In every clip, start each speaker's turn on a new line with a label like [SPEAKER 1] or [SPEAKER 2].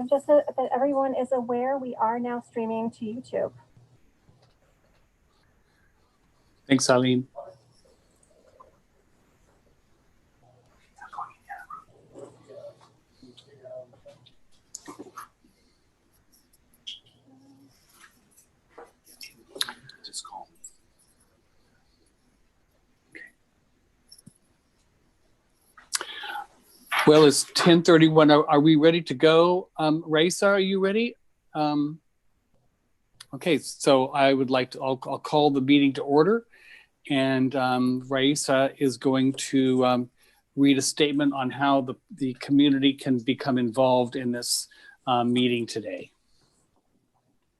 [SPEAKER 1] Just so that everyone is aware, we are now streaming to YouTube.
[SPEAKER 2] Thanks, Eileen. Just call me. Well, it's 10:31. Are we ready to go? Raisa, are you ready? Okay, so I would like to, I'll call the meeting to order, and Raisa is going to read a statement on how the community can become involved in this meeting today.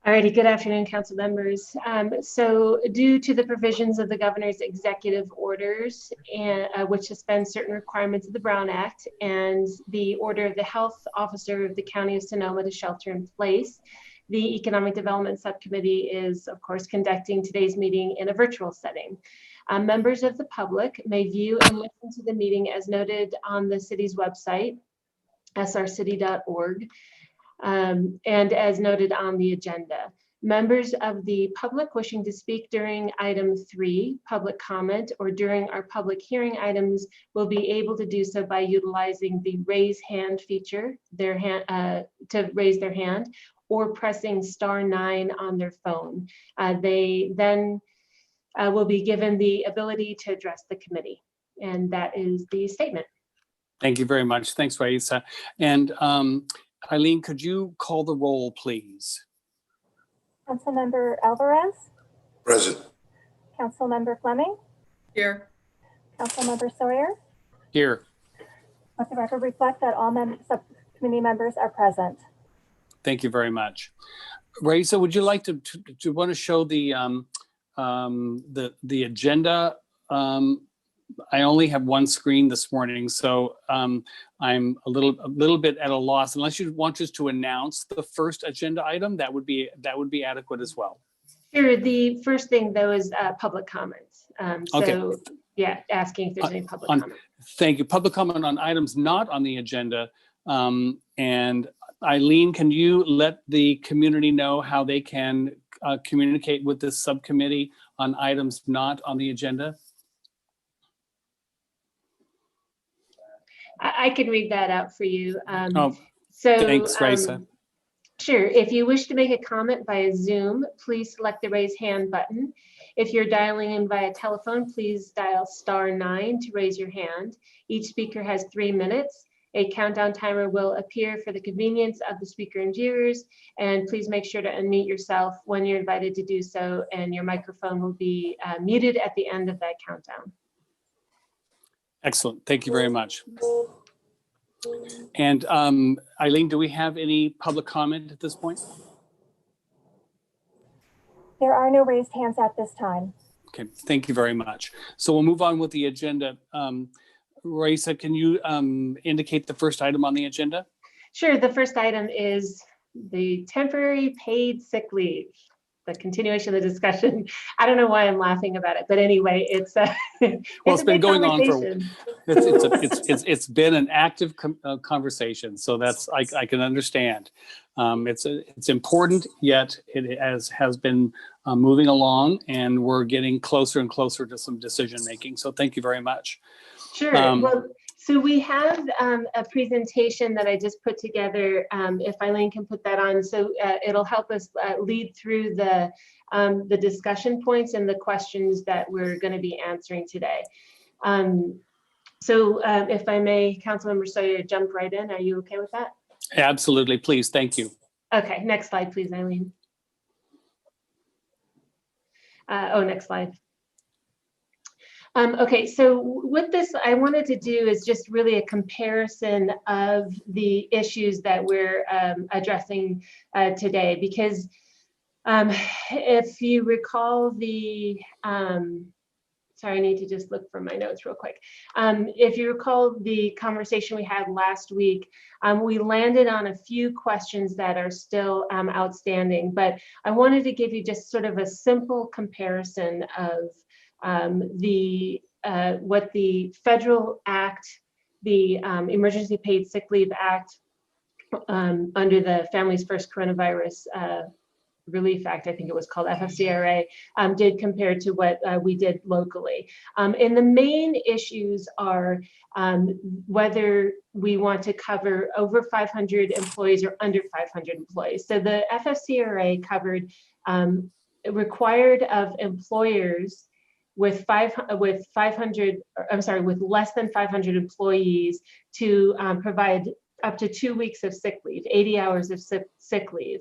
[SPEAKER 3] Alrighty, good afternoon, council members. So due to the provisions of the governor's executive orders, which suspend certain requirements of the Brown Act and the order of the health officer of the County of Sonoma to shelter in place, the Economic Development Subcommittee is, of course, conducting today's meeting in a virtual setting. Members of the public may view and listen to the meeting as noted on the city's website, srcity.org. And as noted on the agenda. Members of the public wishing to speak during item 3, public comment, or during our public hearing items will be able to do so by utilizing the raise hand feature, to raise their hand, or pressing *9 on their phone. They then will be given the ability to address the committee. And that is the statement.
[SPEAKER 2] Thank you very much. Thanks, Raisa. And Eileen, could you call the roll, please?
[SPEAKER 1] Councilmember Alvarez?
[SPEAKER 4] Present.
[SPEAKER 1] Councilmember Fleming?
[SPEAKER 5] Here.
[SPEAKER 1] Councilmember Sawyer?
[SPEAKER 2] Here.
[SPEAKER 1] Let the record reflect that all subcommittee members are present.
[SPEAKER 2] Thank you very much. Raisa, would you like to want to show the agenda? I only have one screen this morning, so I'm a little bit at a loss. Unless you want us to announce the first agenda item, that would be adequate as well.
[SPEAKER 3] Sure. The first thing though is public comments.
[SPEAKER 2] Okay.
[SPEAKER 3] So yeah, asking if there's any public comment.
[SPEAKER 2] Thank you. Public comment on items not on the agenda. And Eileen, can you let the community know how they can communicate with this subcommittee on items not on the agenda?
[SPEAKER 3] I can read that out for you.
[SPEAKER 2] So thanks, Raisa.
[SPEAKER 3] Sure. If you wish to make a comment via Zoom, please select the raise hand button. If you're dialing in via telephone, please dial *9 to raise your hand. Each speaker has 3 minutes. A countdown timer will appear for the convenience of the speaker and viewers. And please make sure to unmute yourself when you're invited to do so, and your microphone will be muted at the end of that countdown.
[SPEAKER 2] Excellent. Thank you very much. And Eileen, do we have any public comment at this point?
[SPEAKER 1] There are no raised hands at this time.
[SPEAKER 2] Okay, thank you very much. So we'll move on with the agenda. Raisa, can you indicate the first item on the agenda?
[SPEAKER 3] Sure. The first item is the temporary paid sick leave. The continuation of the discussion. I don't know why I'm laughing about it, but anyway, it's well,
[SPEAKER 2] it's been going on for it's been an active conversation, so that's I can understand. It's important, yet it has been moving along, and we're getting closer and closer to some decision making. So thank you very much.
[SPEAKER 3] Sure. Well, so we have a presentation that I just put together. If Eileen can put that on, so it'll help us lead through the discussion points and the questions that we're going to be answering today. So if I may, Councilmember Sawyer, jump right in. Are you okay with that?
[SPEAKER 2] Absolutely, please. Thank you.
[SPEAKER 3] Okay, next slide, please, Eileen. Next slide. Okay, so what this I wanted to do is just really a comparison of the issues that we're addressing today, because if you recall the, sorry, I need to just look for my notes real quick. If you recall the conversation we had last week, we landed on a few questions that are still outstanding, but I wanted to give you just sort of a simple comparison of what the federal act, the Emergency Paid Sick Leave Act, under the Families First Coronavirus Relief Act, I think it was called FFCRA, did compared to what we did locally. And the main issues are whether we want to cover over 500 employees or under 500 employees. So the FFCRA covered required of employers with less than 500 employees to provide up to 2 weeks of sick leave, 80 hours of sick leave,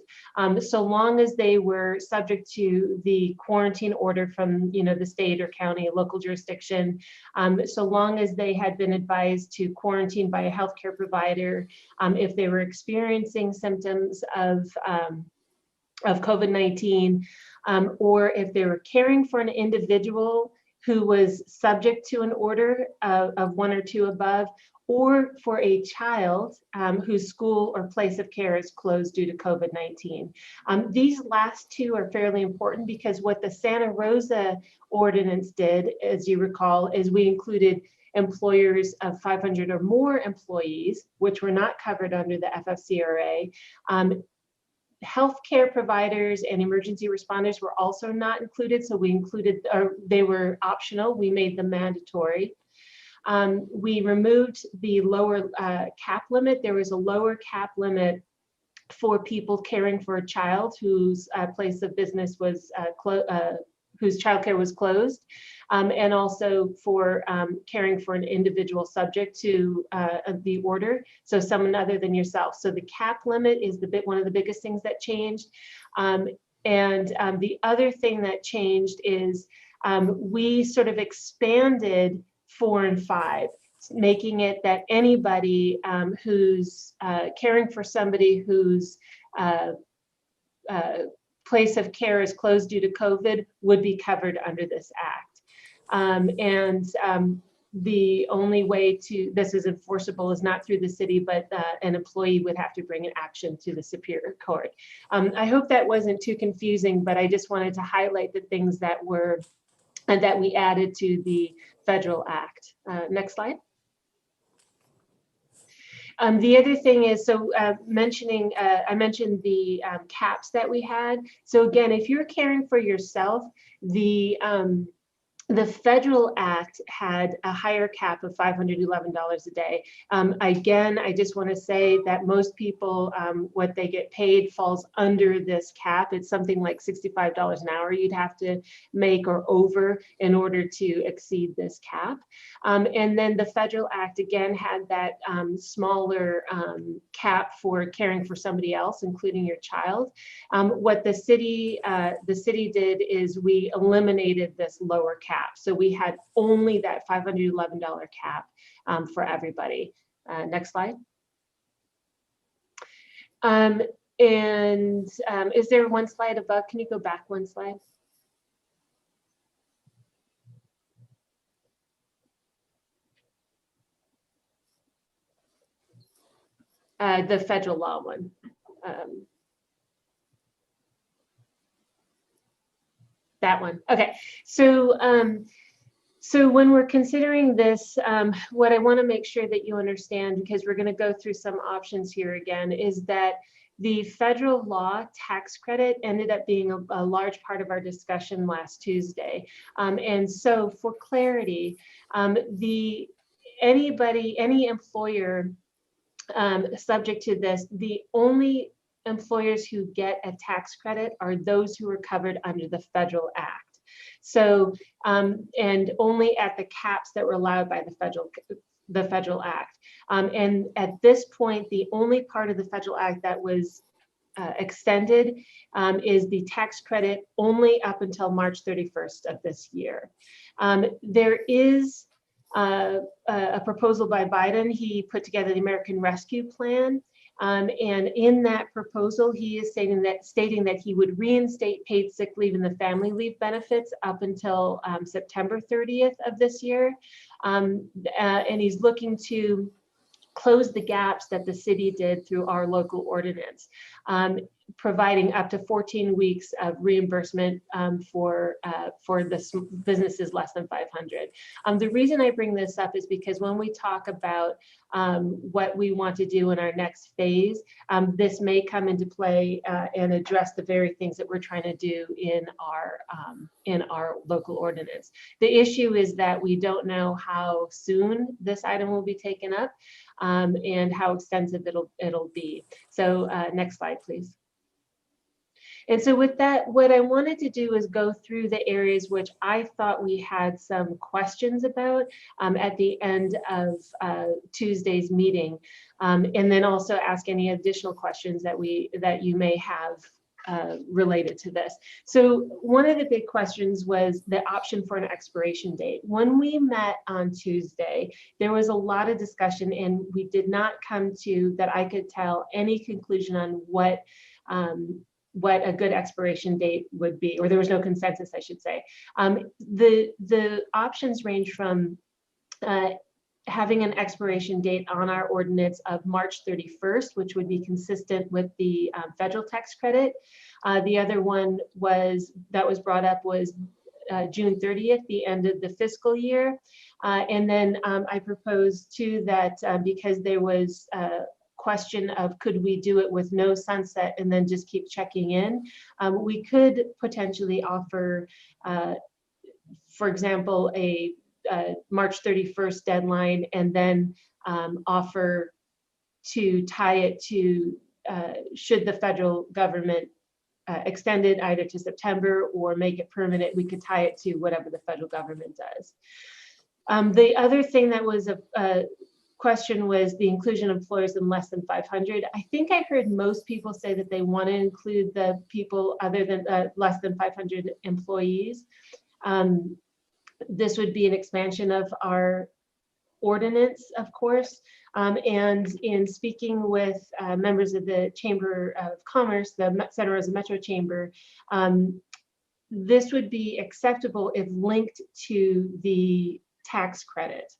[SPEAKER 3] so long as they were subject to the quarantine order from the state or county, local jurisdiction, so long as they had been advised to quarantine by a healthcare provider, if they were experiencing symptoms of COVID-19, or if they were caring for an individual who was subject to an order of 1 or 2 above, or for a child whose school or place of care is closed due to COVID-19. These last 2 are fairly important because what the Santa Rosa ordinance did, as you recall, is we included employers of 500 or more employees, which were not covered under the FFCRA. Healthcare providers and emergency responders were also not included, so we included, or they were optional, we made them mandatory. We removed the lower cap limit. There was a lower cap limit for people caring for a child whose place of business was whose childcare was closed, and also for caring for an individual subject to the order, so someone other than yourself. So the cap limit is one of the biggest things that changed. And the other thing that changed is we sort of expanded 4 and 5, making it that anybody who's caring for somebody whose place of care is closed due to COVID would be covered under this act. The only way this is enforceable is not through the city, but an employee would have to bring an action to the Superior Court. I hope that wasn't too confusing, but I just wanted to highlight the things that we added to the federal act. Next slide. The other thing is, I mentioned the caps that we had. So again, if you're caring for yourself, the federal act had a higher cap of $511 a day. Again, I just want to say that most people, what they get paid falls under this cap. It's something like $65 an hour you'd have to make or over in order to exceed this cap. And then the federal act again had that smaller cap for caring for somebody else, including your child. What the city did is we eliminated this lower cap. So we had only that $511 cap for everybody. Next slide. Is there one slide above? Can you go back one slide? The federal law one. That one. Okay. So when we're considering this, what I want to make sure that you understand, because we're going to go through some options here again, is that the federal law tax credit ended up being a large part of our discussion last Tuesday. And so for clarity, any employer subject to this, the only employers who get a tax credit are those who are covered under the federal act. So, and only at the caps that were allowed by the federal act. And at this point, the only part of the federal act that was extended is the tax credit only up until March 31st of this year. There is a proposal by Biden. He put together the American Rescue Plan. And in that proposal, he is stating that he would reinstate paid sick leave and the family leave benefits up until September 30th of this year. And he's looking to close the gaps that the city did through our local ordinance. providing up to 14 weeks of reimbursement for the businesses less than 500. The reason I bring this up is because when we talk about what we want to do in our next phase, this may come into play and address the very things that we're trying to do in our local ordinance. The issue is that we don't know how soon this item will be taken up and how extensive it'll be. So next slide, please. And so with that, what I wanted to do is go through the areas which I thought we had some questions about at the end of Tuesday's meeting, and then also ask any additional questions that you may have related to this. So one of the big questions was the option for an expiration date. When we met on Tuesday, there was a lot of discussion, and we did not come to, that I could tell, any conclusion on what a good expiration date would be, or there was no consensus, I should say. The options range from having an expiration date on our ordinance of March 31st, which would be consistent with the federal tax credit. The other one that was brought up was June 30th, the end of the fiscal year. And then I proposed too that because there was question of could we do it with no sunset and then just keep checking in, we could potentially offer, for example, a March 31st deadline, and then offer to tie it to, should the federal government extend it either to September or make it permanent, we could tie it to whatever the federal government does. The other thing that was a question was the inclusion of employers in less than 500. I think I heard most people say that they want to include the people other than less than 500 employees. This would be an expansion of our ordinance, of course. And in speaking with members of the Chamber of Commerce, the Santa Rosa Metro Chamber, this would be acceptable if linked to the tax credit.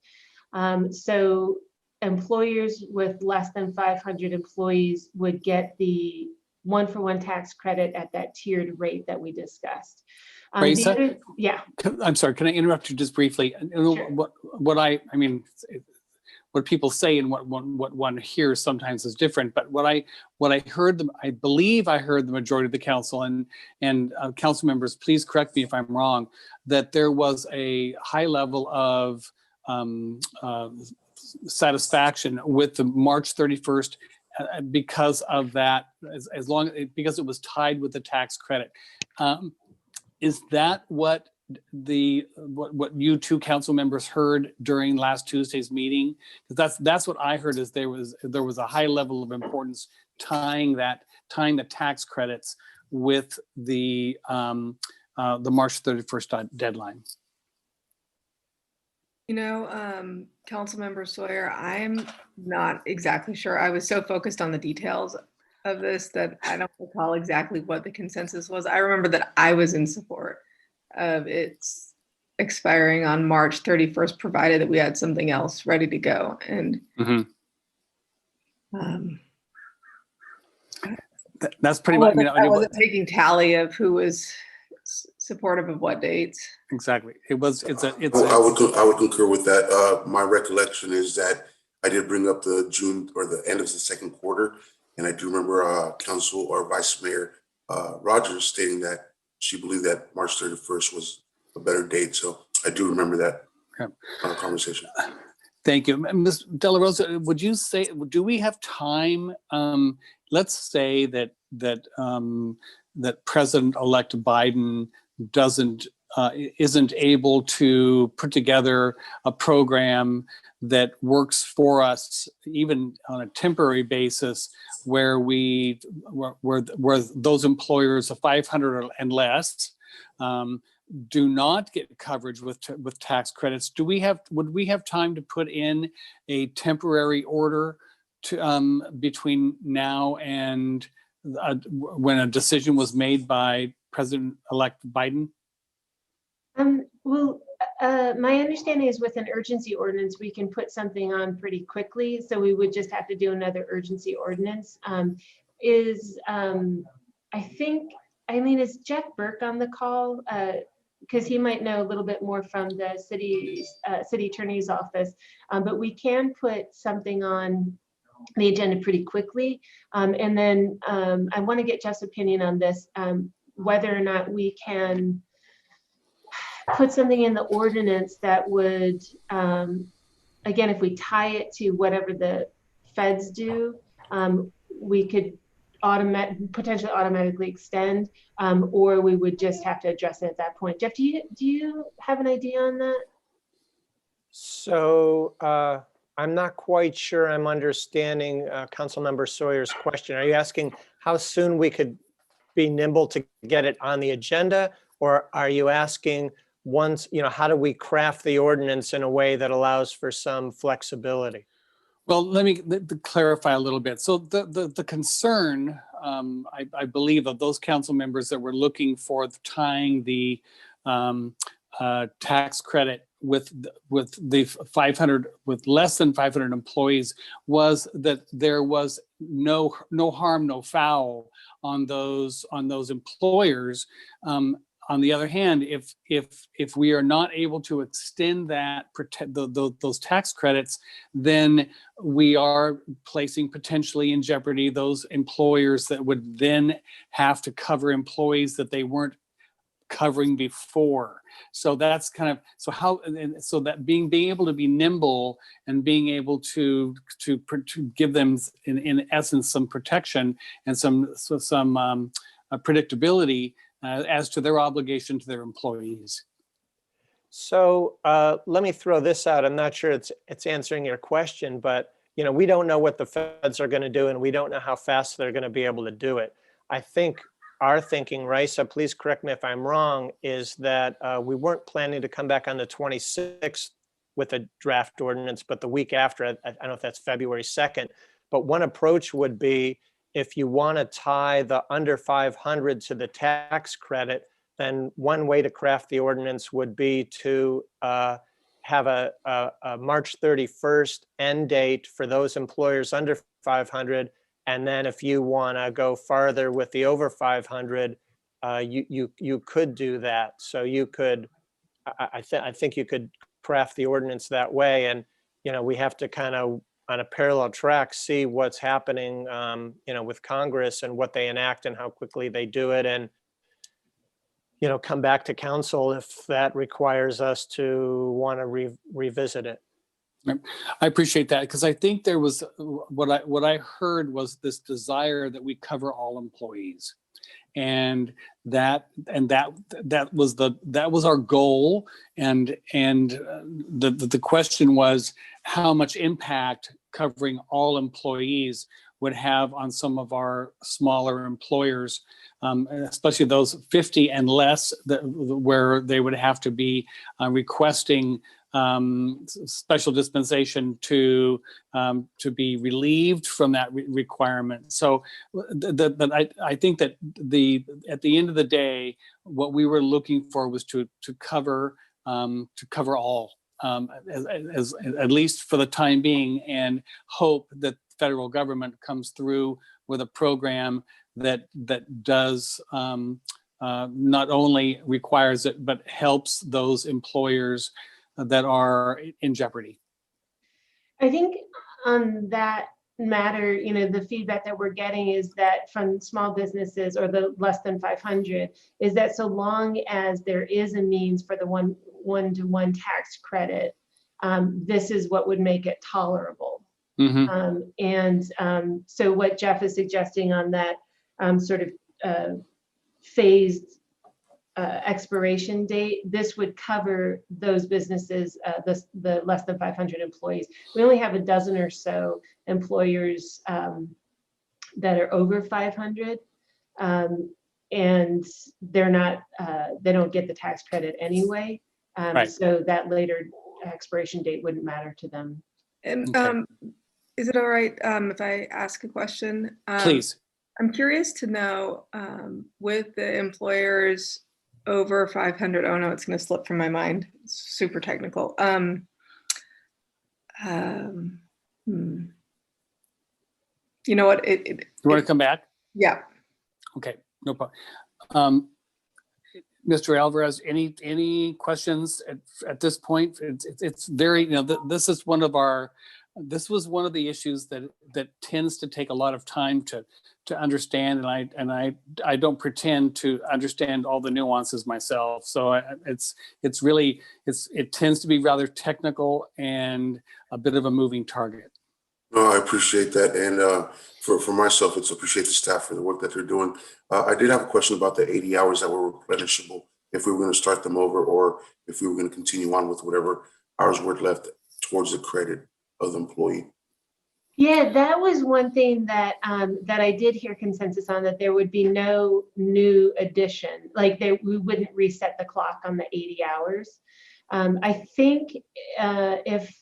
[SPEAKER 3] So employers with less than 500 employees would get the 1-for-1 tax credit at that tiered rate that we discussed.
[SPEAKER 2] Raisa?
[SPEAKER 3] Yeah.
[SPEAKER 2] I'm sorry, can I interrupt you just briefly?
[SPEAKER 3] Sure.
[SPEAKER 2] What people say and what one hears sometimes is different. But what I heard, I believe I heard the majority of the council and council members, please correct me if I'm wrong, that there was a high level of satisfaction with the March 31st because of that, because it was tied with the tax credit. Is that what you two council members heard during last Tuesday's meeting? Because that's what I heard, is there was a high level of importance tying the tax credits with the March 31st deadline.
[SPEAKER 4] You know, Councilmember Sawyer, I'm not exactly sure. I was so focused on the details of this that I don't recall exactly what the consensus was. I remember that I was in support of its expiring on March 31st, provided that we had something else ready to go. And
[SPEAKER 2] that's pretty much.
[SPEAKER 4] I wasn't taking tally of who was supportive of what dates.
[SPEAKER 2] Exactly. I
[SPEAKER 5] would concur with that. My recollection is that I did bring up the June or the end of the second quarter, and I do remember Council or Vice Mayor Rogers stating that she believed that March 31st was a better date. So I do remember that conversation.
[SPEAKER 2] Thank you. Ms. De La Rosa, would you say, do we have time? Let's say that President-elect Biden isn't able to put together a program that works for us, even on a temporary basis, where those employers of 500 and less do not get coverage with tax credits. Would we have time to put in a temporary order to between now and when a decision was made by President-elect Biden?
[SPEAKER 3] Well, my understanding is with an urgency ordinance, we can put something on pretty quickly. So we would just have to do another urgency ordinance. I think, Eileen, is Jeff Burke on the call? Because he might know a little bit more from the city attorney's office, but we can put something on the agenda pretty quickly. And then I want to get Jeff's opinion on this, whether or not we can put something in the ordinance that would, again, if we tie it to whatever the feds do, we could potentially automatically extend, or we would just have to address it at that point. Jeff, do you have an idea on that?
[SPEAKER 6] So I'm not quite sure I'm understanding Councilmember Sawyer's question. Are you asking how soon we could be nimble to get it on the agenda? Or are you asking once, how do we craft the ordinance in a way that allows for some flexibility?
[SPEAKER 2] Well, let me clarify a little bit. So the concern, I believe, of those council members that were looking for tying the tax credit with the 500, with less than 500 employees, was that there was no harm, no foul on those employers. On the other hand, if we are not able to extend that those tax credits, then we are placing potentially in jeopardy those employers that would then have to cover employees that they weren't covering before. So that's kind of, so that being able to be nimble and being able to give them in essence some protection and some predictability as to their obligation to their employees.
[SPEAKER 6] So let me throw this out. I'm not sure it's answering your question, but we don't know what the feds are going to do, and we don't know how fast they're going to be able to do it. I think our thinking, Raisa, please correct me if I'm wrong, is that we weren't planning to come back on the 26th with a draft ordinance, but the week after, I don't know if that's February 2nd, but one approach would be, if you want to tie the under 500 to the tax credit, then one way to craft the ordinance would be to have a March 31st end date for those employers under 500. And then if you want to go farther with the over 500, you could do that. So you could, I think you could craft the ordinance that way. And, we have to kind of, on a parallel track, see what's happening, with Congress and what they enact and how quickly they do it. And, come back to council if that requires us to want to revisit it.
[SPEAKER 2] I appreciate that, because I think there was what I heard was this desire that we cover all employees, and that was our goal, and the question was how much impact covering all employees would have on some of our smaller employers, especially those 50 and less, where they would have to be requesting special dispensation to be relieved from that requirement. So I think that at the end of the day, what we were looking for was to cover all, as at least for the time being, and hope that the federal government comes through with a program that does not only requires it, but helps those employers that are in jeopardy.
[SPEAKER 3] I think on that matter, the feedback that we're getting is that from small businesses, or the less than 500, is that so long as there is a means for the one-to-one tax credit, this is what would make it tolerable. Mm-hmm. So what Jeff is suggesting on that sort of phased expiration date, this would cover those businesses, the less than 500 employees. We only have a dozen or so employers that are over 500, and they're not, they don't get the tax credit anyway. Right. So that later expiration date wouldn't matter to them.
[SPEAKER 4] And is it all right if I ask a question?
[SPEAKER 2] Please.
[SPEAKER 4] I'm curious to know, with the employers over 500, oh no, it's going to slip from my mind. It's super technical. You know what?
[SPEAKER 2] You want to come back?
[SPEAKER 4] Yeah.
[SPEAKER 2] Okay, no problem. Mr. Alvarez, any questions at this point? It's very, this is one of our, this was one of the issues that tends to take a lot of time to understand, and I don't pretend to understand all the nuances myself. So it tends to be rather technical and a bit of a moving target.
[SPEAKER 5] No, I appreciate that. And for myself, it's appreciate the staff for the work that they're doing. I did have a question about the 80 hours that were replenishable, if we were going to start them over or if we were going to continue on with whatever hours were left towards the credit of the employee.
[SPEAKER 3] Yeah, that was one thing that that I did hear consensus on, that there would be no new addition, like we wouldn't reset the clock on the 80 hours. I think if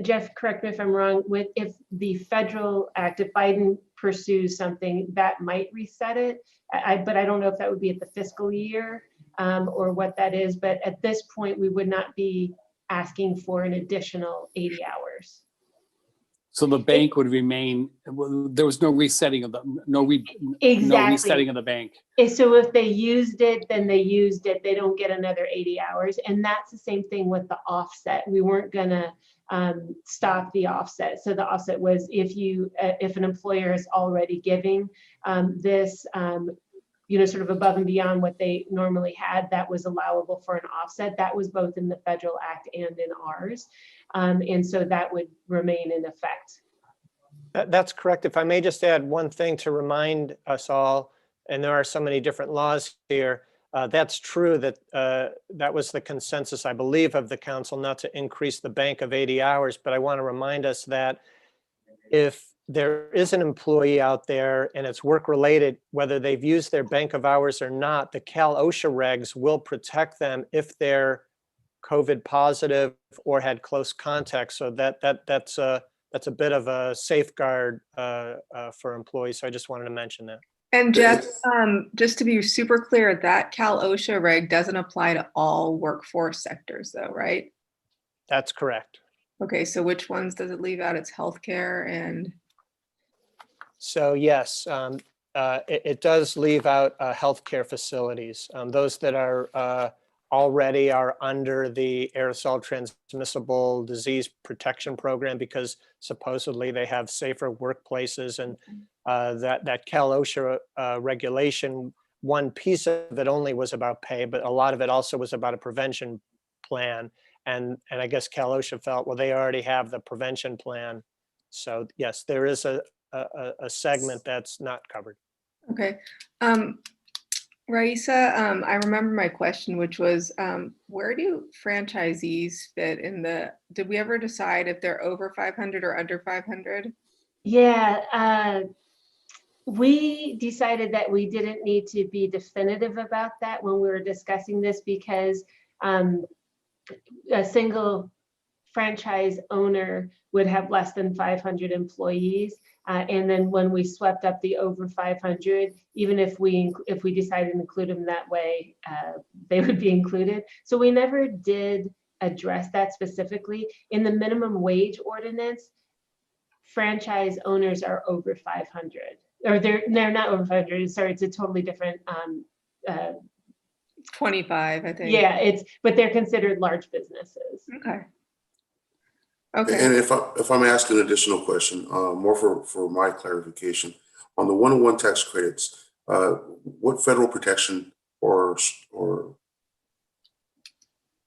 [SPEAKER 3] Jeff, correct me if I'm wrong, if the federal act, if Biden pursues something, that might reset it. But I don't know if that would be at the fiscal year or what that is. But at this point, we would not be asking for an additional 80 hours.
[SPEAKER 2] So the bank would remain, there was no resetting of no resetting of the bank.
[SPEAKER 3] So if they used it, then they used it. They don't get another 80 hours. And that's the same thing with the offset. We weren't gonna stop the offset. So the offset was if an employer is already giving this, sort of above and beyond what they normally had, that was allowable for an offset. That was both in the federal act and in ours. And so that would remain in effect.
[SPEAKER 6] That's correct. If I may just add one thing to remind us all, and there are so many different laws here, that's true that that was the consensus, I believe, of the council, not to increase the bank of 80 hours. But I want to remind us that if there is an employee out there and it's work related, whether they've used their bank of hours or not, the Cal OSHA regs will protect them if they're COVID positive or had close contact. So that's a bit of a safeguard for employees. So I just wanted to mention that.
[SPEAKER 4] And Jeff, just to be super clear, that Cal OSHA reg doesn't apply to all workforce sectors though, right?
[SPEAKER 6] That's correct.
[SPEAKER 4] Okay, so which ones does it leave out? It's healthcare and...
[SPEAKER 6] So yes, it does leave out healthcare facilities. Those that are already are under the aerosol transmissible disease protection program because supposedly they have safer workplaces, and that Cal OSHA regulation, one piece of it only was about pay, but a lot of it also was about a prevention plan. And I guess Cal OSHA felt, well, they already have the prevention plan. So yes, there is a segment that's not covered.
[SPEAKER 4] Okay. Raisa, I remember my question, which was, where do franchisees fit in did we ever decide if they're over 500 or under 500?
[SPEAKER 3] Yeah, we decided that we didn't need to be definitive about that when we were discussing this, because a single franchise owner would have less than 500 employees. And then when we swept up the over 500, even if we decided to include them that way, they would be included. So we never did address that specifically. In the minimum wage ordinance, franchise owners are over 500, or they're not over 500. Sorry, it's a totally different.
[SPEAKER 4] 25, I think.
[SPEAKER 3] Yeah, but they're considered large businesses.
[SPEAKER 4] Okay. Okay.
[SPEAKER 5] And if I'm asking an additional question, more for my clarification, on the one-on-one tax credits, what federal protection or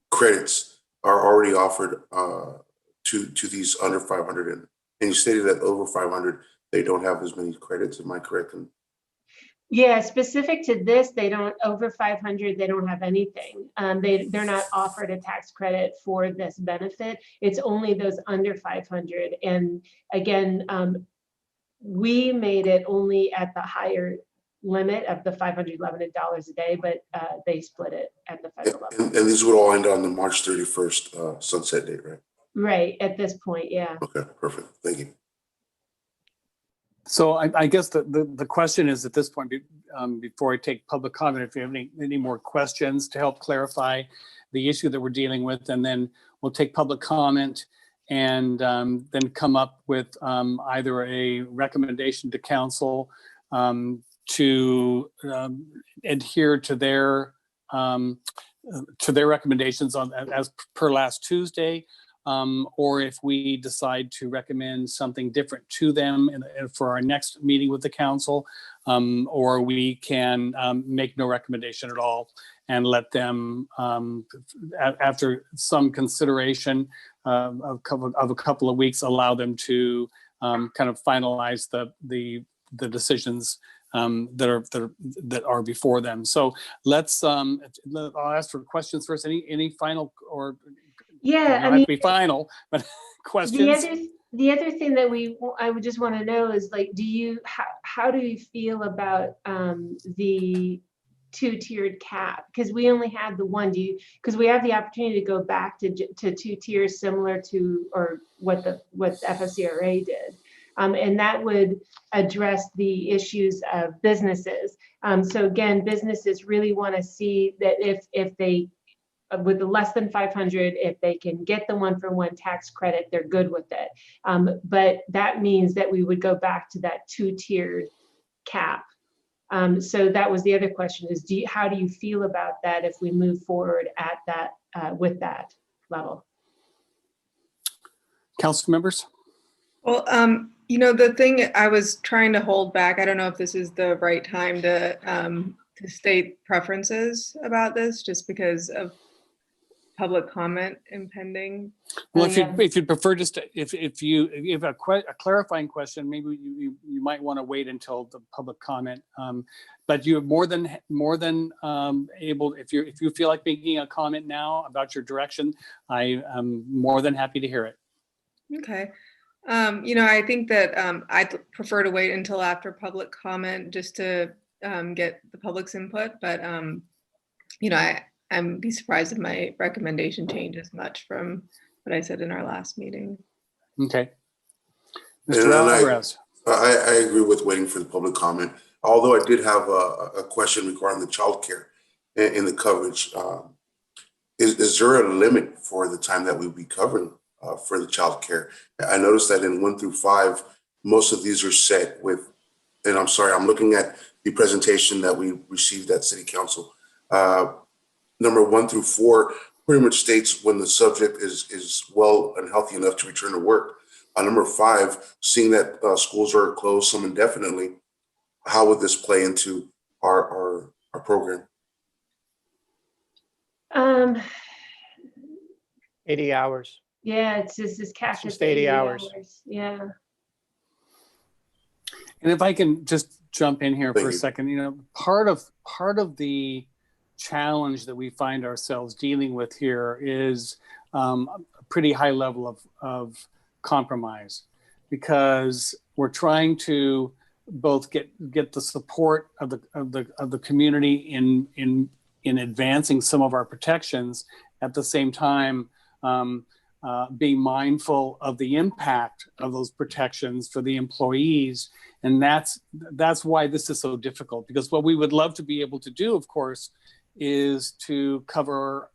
[SPEAKER 5] credits are already offered to these under 500? And you stated that over 500, they don't have as many credits. Am I correct?
[SPEAKER 3] Yeah, specific to this, they don't, over 500, they don't have anything. They're not offered a tax credit for this benefit. It's only those under 500. And again, we made it only at the higher limit of the $511 a day, but they split it at the federal level.
[SPEAKER 5] And these would all end on the March 31st sunset date, right?
[SPEAKER 3] Right, at this point, yeah.
[SPEAKER 5] Okay, perfect. Thank you.
[SPEAKER 2] So I guess the question is at this point, before I take public comment, if you have any more questions to help clarify the issue that we're dealing with, and then we'll take public comment and then come up with either a recommendation to council to adhere to their recommendations on as per last Tuesday, or if we decide to recommend something different to them for our next meeting with the council, or we can make no recommendation at all and let them, after some consideration of a couple of weeks, allow them to kind of finalize the decisions that are before them. So let's I'll ask for questions first. Any final, or
[SPEAKER 3] Yeah,
[SPEAKER 2] don't have to be final, but questions?
[SPEAKER 3] The other thing that I would just want to know is, like, how do you feel about the two-tiered cap? Because we only have the one. Because we have the opportunity to go back to two tiers similar to or what FSCRA did. And that would address the issues of businesses. So again, businesses really want to see that if they, with the less than 500, if they can get the 1-for-1 tax credit, they're good with it. But that means that we would go back to that two-tiered cap. So that was the other question: is how do you feel about that if we move forward at that with that level?
[SPEAKER 2] Council members?
[SPEAKER 4] Well, the thing I was trying to hold back, I don't know if this is the right time to state preferences about this, just because of public comment impending.
[SPEAKER 2] Well, if you'd prefer, just if you have a clarifying question, maybe you might want to wait until the public comment. But you're more than able. If you feel like making a comment now about your direction, I am more than happy to hear it. Okay.
[SPEAKER 4] I think that I'd prefer to wait until after public comment just to get the public's input. But I'm be surprised if my recommendation changes much from what I said in our last meeting.
[SPEAKER 2] Okay. Mr. Alvarez.
[SPEAKER 5] I agree with waiting for the public comment. Although I did have a question regarding the childcare in the coverage. Is there a limit for the time that we'll be covering for the childcare? I noticed that in 1 through 5, most of these are set with, and I'm sorry, I'm looking at the presentation that we received at City Council. Number 1 through 4 pretty much states when the subject is well and healthy enough to return to work. Number 5, seeing that schools are closed some indefinitely, how would this play into our program?
[SPEAKER 6] 80 hours.
[SPEAKER 3] Yeah, it's just capped
[SPEAKER 6] Just
[SPEAKER 3] at
[SPEAKER 6] 80 hours.
[SPEAKER 3] Yeah.
[SPEAKER 2] And if I can just jump in here for a second, part of the challenge that we find ourselves dealing with here is a pretty high level of compromise, because we're trying to both get the support of the community in advancing some of our protections, at the same time being mindful of the impact of those protections for the employees. And that's why this is so difficult, because what we would love to be able to do, of course, is to cover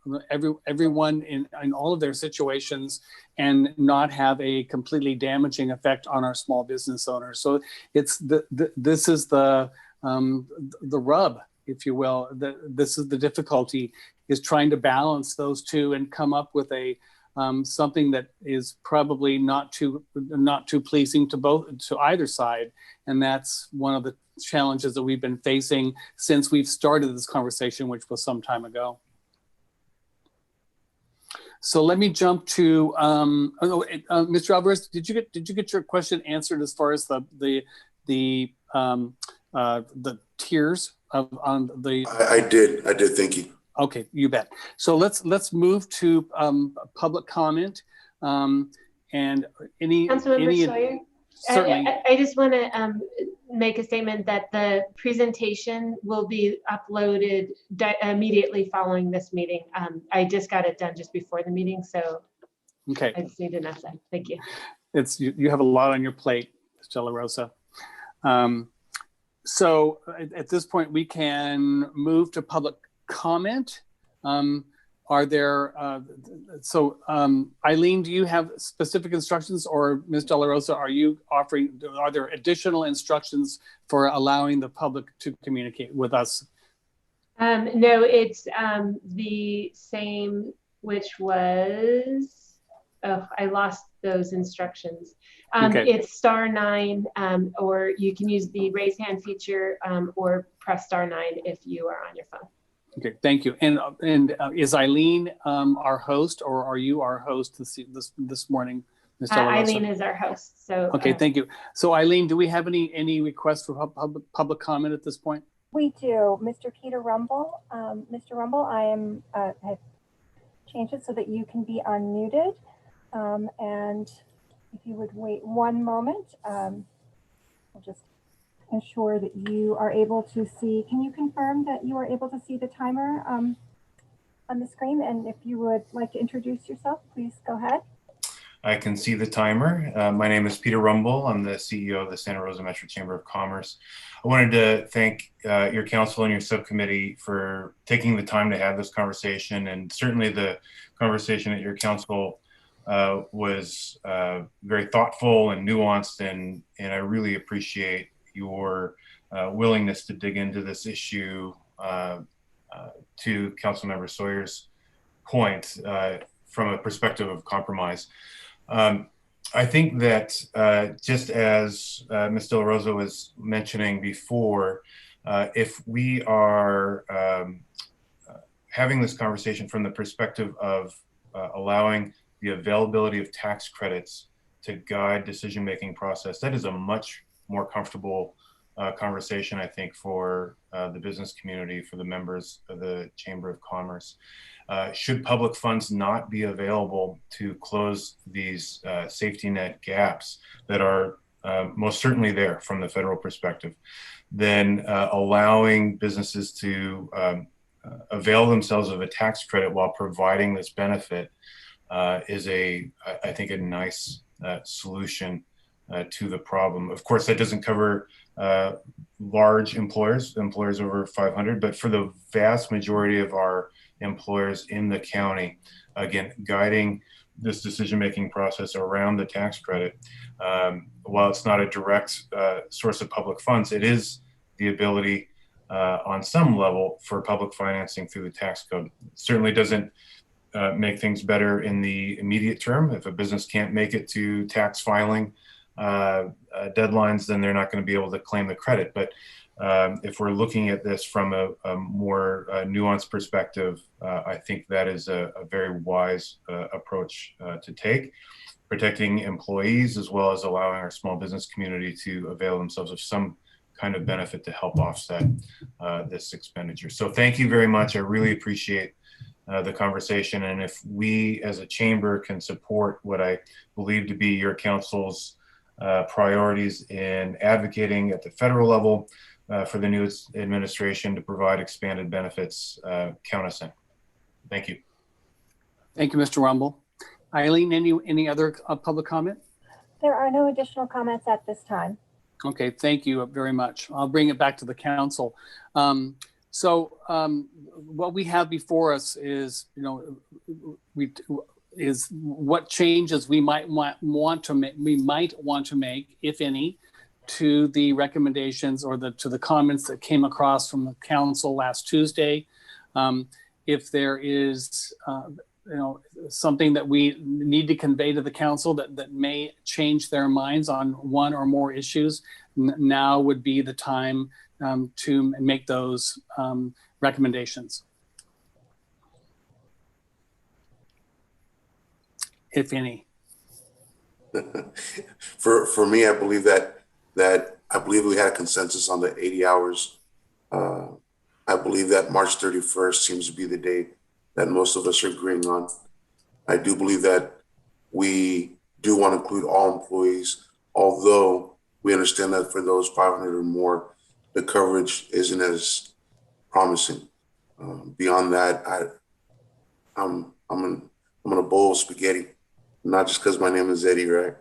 [SPEAKER 2] everyone in all of their situations and not have a completely damaging effect on our small business owners. So it's this is the rub, if you will. This is the difficulty, is trying to balance those two and come up with a something that is probably not too pleasing to either side. And that's one of the challenges that we've been facing since we've started this conversation, which was some time ago. So let me jump to Mr. Alvarez. Did you get your question answered as far as the tiers on the?
[SPEAKER 5] I did. Thank you.
[SPEAKER 2] Okay, you bet. So let's move to public comment. And
[SPEAKER 3] Councilmember Sawyer?
[SPEAKER 2] Certainly.
[SPEAKER 3] I just want to make a statement that the presentation will be uploaded immediately following this meeting. I just got it done just before the meeting, so
[SPEAKER 2] okay.
[SPEAKER 3] I just need to know that. Thank you.
[SPEAKER 2] You have a lot on your plate, Stella Rosa. So at this point, we can move to public comment. Are there, Eileen, do you have specific instructions, or Ms. De La Rosa, are there additional instructions for allowing the public to communicate with us?
[SPEAKER 3] No, it's the same, which was, oh, I lost those instructions.
[SPEAKER 2] Okay.
[SPEAKER 3] It's *9, or you can use the raise hand feature, or press *9 if you are on your phone.
[SPEAKER 2] Okay, thank you. And is Eileen our host, or are you our host this morning, Ms. De La Rosa?
[SPEAKER 3] Eileen is our host. So
[SPEAKER 2] okay, thank you. So Eileen, do we have any requests for public comment at this point?
[SPEAKER 1] We do. Mr. Peter Rumble. Mr. Rumble, have changed it so that you can be unmuted. And if you would wait one moment, I'll just ensure that you are able to see. Can you confirm that you are able to see the timer on the screen? And if you would like to introduce yourself, please go ahead.
[SPEAKER 7] I can see the timer. My name is Peter Rumble. I'm the CEO of the Santa Rosa Metro Chamber of Commerce. I wanted to thank your council and your subcommittee for taking the time to have this conversation, and certainly the conversation at your council was very thoughtful and nuanced, and I really appreciate your willingness to dig into this issue. To Councilmember Sawyer's point, from a perspective of compromise. I think that just as Ms. De La Rosa was mentioning before, if we are having this conversation from the perspective of allowing the availability of tax credits to guide decision-making process, that is a much more comfortable conversation, I think, for the business community, for the members of the Chamber of Commerce. Should public funds not be available to close these safety net gaps that are most certainly there from the federal perspective, then allowing businesses to avail themselves of a tax credit while providing this benefit is I think, a nice solution to the problem. Of course, that doesn't cover large employers over 500, but for the vast majority of our employers in the county, again, guiding this decision-making process around the tax credit. While it's not a direct source of public funds, it is the ability on some level for public financing through the tax code. It certainly doesn't make things better in the immediate term. If a business can't make it to tax filing deadlines, then they're not going to be able to claim the credit. But if we're looking at this from a more nuanced perspective, I think that is a very wise approach to take, protecting employees as well as allowing our small business community to avail themselves of some kind of benefit to help offset this expenditure. So thank you very much. I really appreciate the conversation. And if we as a chamber can support what I believe to be your council's priorities in advocating at the federal level for the new administration to provide expanded benefits, count us in. Thank you.
[SPEAKER 2] Thank you, Mr. Rumble. Eileen, any other public comment?
[SPEAKER 1] There are no additional comments at this time.
[SPEAKER 2] Okay, thank you very much. I'll bring it back to the council. What we have before us is, what changes we might want to make, if any, to the recommendations or to the comments that came across from the council last Tuesday. If there is something that we need to convey to the council that may change their minds on one or more issues, now would be the time to make those recommendations, if any.
[SPEAKER 5] For me, I believe that I believe we had a consensus on the 80 hours. I believe that March 31st seems to be the date that most of us are agreeing on. I do believe that we do want to include all employees, although we understand that for those 500 or more, the coverage isn't as promising. Beyond that, I'm in a bowl of spaghetti, not just because my name is Eddie, right?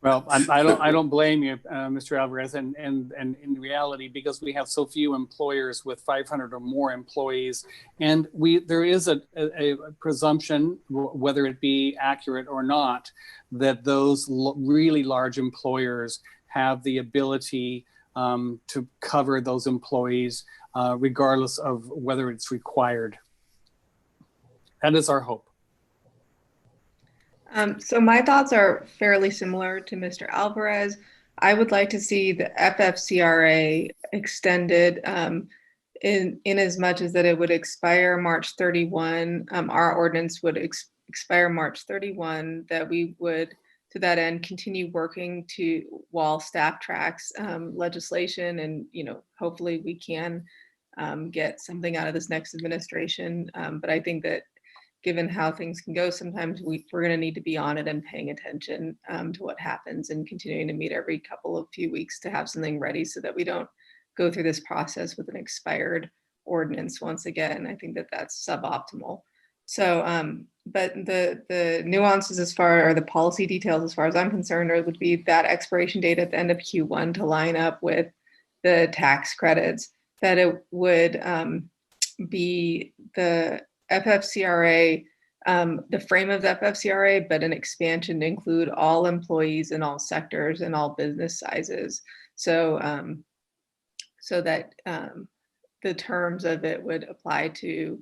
[SPEAKER 2] Well, I don't blame you, Mr. Alvarez, and in reality, because we have so few employers with 500 or more employees, and there is a presumption, whether it be accurate or not, that those really large employers have the ability to cover those employees, regardless of whether it's required. That is our hope.
[SPEAKER 4] So my thoughts are fairly similar to Mr. Alvarez. I would like to see the FFCRA extended in as much as that it would expire March 31. Our ordinance would expire March 31, that we would, to that end, continue working while staff tracks legislation, and hopefully we can get something out of this next administration. But I think that given how things can go, sometimes we're going to need to be on it and paying attention to what happens, and continuing to meet every few weeks to have something ready, so that we don't go through this process with an expired ordinance once again. I think that that's suboptimal. So, but the nuances or the policy details, as far as I'm concerned, would be that expiration date at the end of Q1 to line up with the tax credits, that it would be the FFCRA, the frame of the FFCRA, but an expansion to include all employees in all sectors and all business sizes. So, so that the terms of it would apply to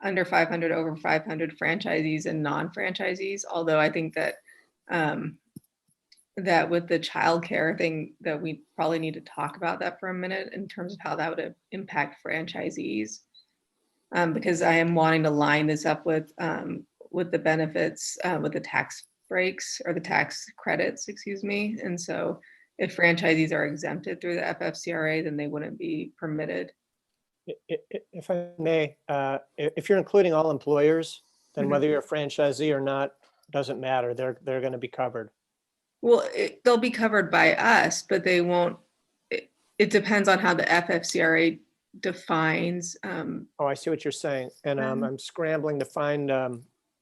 [SPEAKER 4] under 500, over 500 franchisees and non-franchisees. Although I think that that with the childcare thing, that we probably need to talk about that for a minute in terms of how that would impact franchisees. Because I am wanting to line this up with the benefits, with the tax breaks or the tax credits, excuse me. And so if franchisees are exempted through the FFCRA, then they wouldn't be permitted.
[SPEAKER 6] If I may, if you're including all employers, then whether you're a franchisee or not, doesn't matter. They're going to be covered.
[SPEAKER 4] Well, they'll be covered by us, but they won't. It depends on how the FFCRA defines.
[SPEAKER 6] Oh, I see what you're saying. And I'm scrambling to find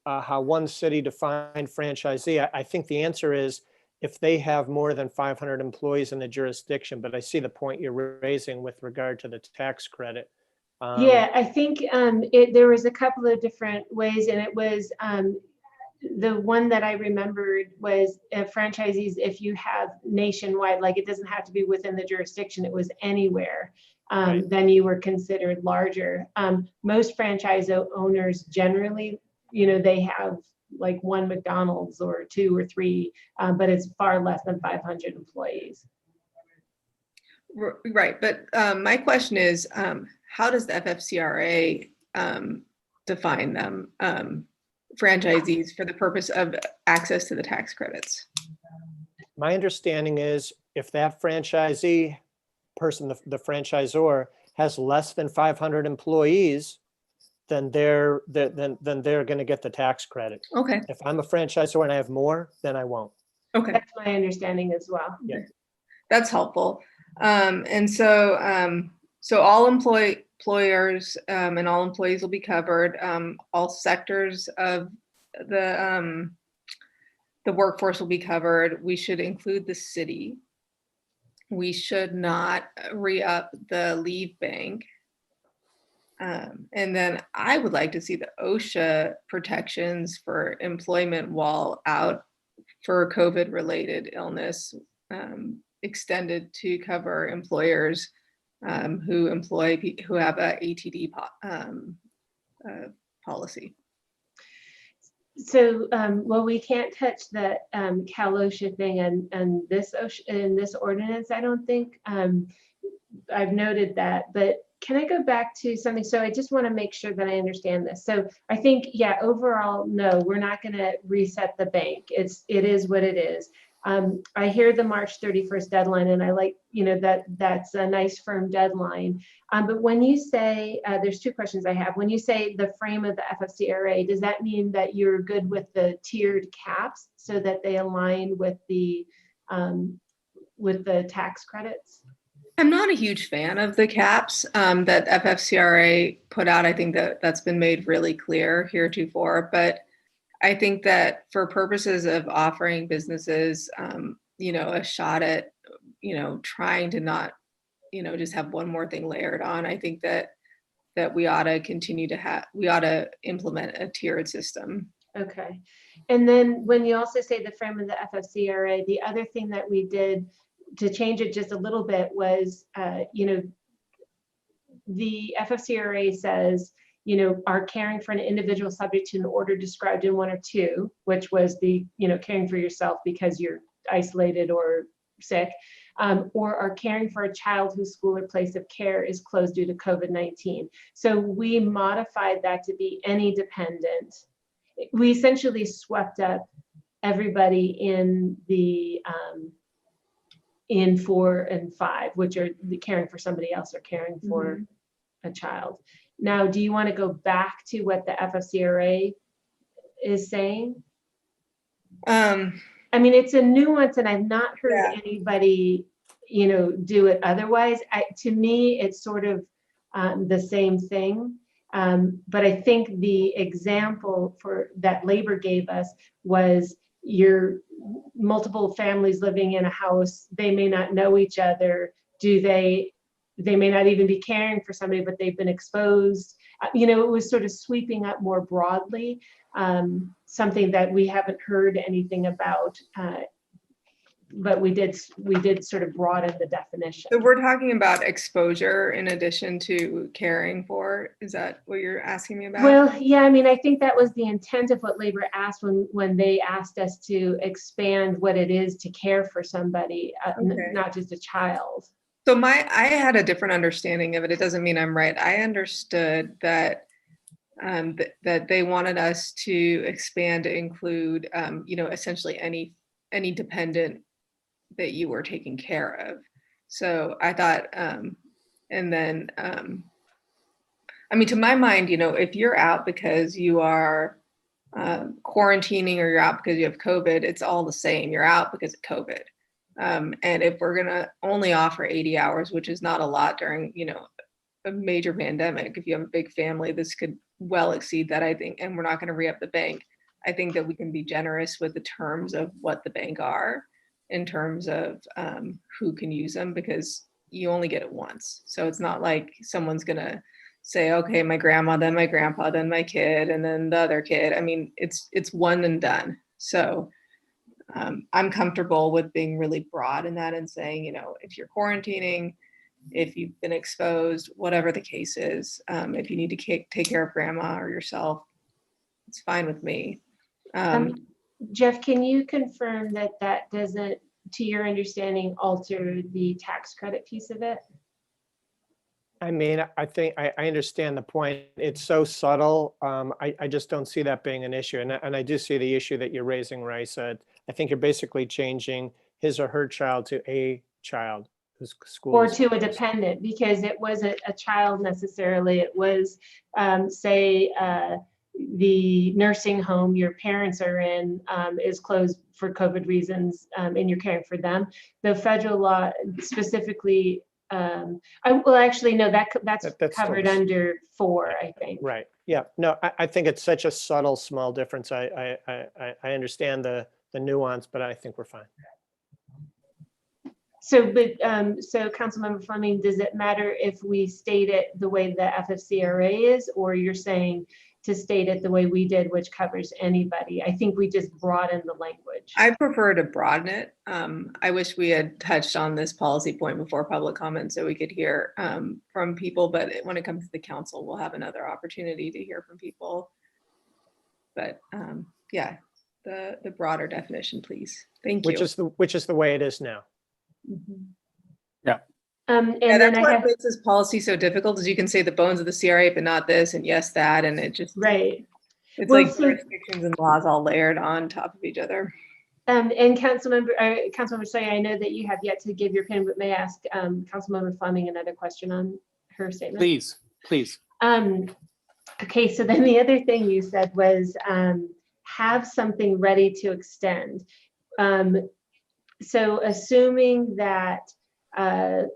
[SPEAKER 6] how one city defined franchisee. I think the answer is if they have more than 500 employees in the jurisdiction, but I see the point you're raising with regard to the tax credit.
[SPEAKER 3] Yeah, I think there was a couple of different ways, and it was the one that I remembered was franchisees, if you have nationwide, like it doesn't have to be within the jurisdiction, it was anywhere, right, then you were considered larger. Most franchise owners generally, they have like one McDonald's or two or three, but it's far less than 500 employees.
[SPEAKER 4] Right, but my question is, how does the FFCRA define them, franchisees, for the purpose of access to the tax credits?
[SPEAKER 6] My understanding is if that franchisee person, the franchisor, has less than 500 employees, then they're going to get the tax credit. Okay. If I'm a franchisor and I have more, then I won't.
[SPEAKER 3] Okay. That's my understanding as well.
[SPEAKER 6] Yeah.
[SPEAKER 4] That's helpful. And so, so all employers and all employees will be covered. All sectors of the workforce will be covered. We should include the city. We should not re-up the leave bank. And then I would like to see the OSHA protections for employment while out for COVID-related illness extended to cover employers who have a ATD policy.
[SPEAKER 3] So, well, we can't touch the Cal OSHA thing and this ordinance, I don't think. I've noted that, but can I go back to something? So I just want to make sure that I understand this. So I think, yeah, overall, no, we're not going to reset the bank. It is what it is. I hear the March 31st deadline, and I like, that's a nice firm deadline. But when you say, there's two questions I have. When you say the frame of the FFCRA, does that mean that you're good with the tiered caps so that they align with the tax credits?
[SPEAKER 4] I'm not a huge fan of the caps that FFCRA put out. I think that's been made really clear heretofore, but I think that for purposes of offering businesses a shot at, trying to not, just have one more thing layered on. I think that we ought to we ought to implement a tiered system.
[SPEAKER 3] Okay. And then when you also say the frame of the FFCRA, the other thing that we did to change it just a little bit was, the FFCRA says, are caring for an individual subject to an order described in 1 or 2, which was the, caring for yourself because you're isolated or sick, or are caring for a child whose school or place of care is closed due to COVID-19. So we modified that to be any dependent. We essentially swept up everybody in the in 4 and 5, which are the caring for somebody else or caring for a child. Now, do you want to go back to what the FFCRA is saying? I mean, it's a nuance, and I've not heard anybody, do it otherwise. To me, it's sort of the same thing. But I think the example for that labor gave us was your multiple families living in a house. They may not know each other. They may not even be caring for somebody, but they've been exposed. It was sort of sweeping up more broadly, something that we haven't heard anything about, but we did sort of broaden the definition.
[SPEAKER 4] So we're talking about exposure in addition to caring for. Is that what you're asking me about?
[SPEAKER 3] Well, yeah, I mean, I think that was the intent of what labor asked when they asked us to expand what it is to care for somebody, not just a child.
[SPEAKER 4] So I had a different understanding of it. It doesn't mean I'm right. I understood that that they wanted us to expand to include, essentially any dependent that you were taking care of. So I thought, and then, I mean, to my mind, if you're out because you are quarantining or you're out because you have COVID, it's all the same. You're out because of COVID. And if we're going to only offer 80 hours, which is not a lot during, a major pandemic, if you have a big family, this could well exceed that, I think, and we're not going to re-up the bank. I think that we can be generous with the terms of what the bank are in terms of who can use them, because you only get it once. So it's not like someone's going to say, okay, my grandma, then my grandpa, then my kid, and then the other kid. I mean, it's one and done. So I'm comfortable with being really broad in that and saying, if you're quarantining, if you've been exposed, whatever the case is, if you need to take care of grandma or yourself, it's fine with me.
[SPEAKER 3] Jeff, can you confirm that doesn't, to your understanding, alter the tax credit piece of it?
[SPEAKER 6] I mean, I think I understand the point. It's so subtle. I just don't see that being an issue. And I do see the issue that you're raising, Raisa. I think you're basically changing his or her child to a child whose school
[SPEAKER 3] or to a dependent, because it wasn't a child necessarily. It was, say, the nursing home your parents are in is closed for COVID reasons, and you're caring for them. The federal law specifically, actually, no, that's covered under 4, I think.
[SPEAKER 6] Right. Yeah. No, I think it's such a subtle, small difference. I understand the nuance, but I think we're fine.
[SPEAKER 3] So, so Councilmember Fleming, does it matter if we state it the way the FFCRA is, or you're saying to state it the way we did, which covers anybody? I think we just broadened the language.
[SPEAKER 4] I prefer to broaden it. I wish we had touched on this policy point before public comment so we could hear from people, but when it comes to the council, we'll have another opportunity to hear from people. But yeah, the broader definition, please. Thank you.
[SPEAKER 6] Which is the way it is now.
[SPEAKER 3] Mm-hmm.
[SPEAKER 2] Yeah.
[SPEAKER 3] And
[SPEAKER 4] yeah,
[SPEAKER 3] then
[SPEAKER 4] that's what makes this policy so difficult, is you can say the bones of the CRA, but not this, and yes, that, and it just,
[SPEAKER 3] right.
[SPEAKER 4] It's like jurisdictions and laws all layered on top of each other.
[SPEAKER 3] And Councilmember Sawyer, I know that you have yet to give your opinion, but may I ask Councilmember Fleming another question on her statement?
[SPEAKER 2] Please.
[SPEAKER 3] Okay, so then the other thing you said was have something ready to extend. So assuming that, so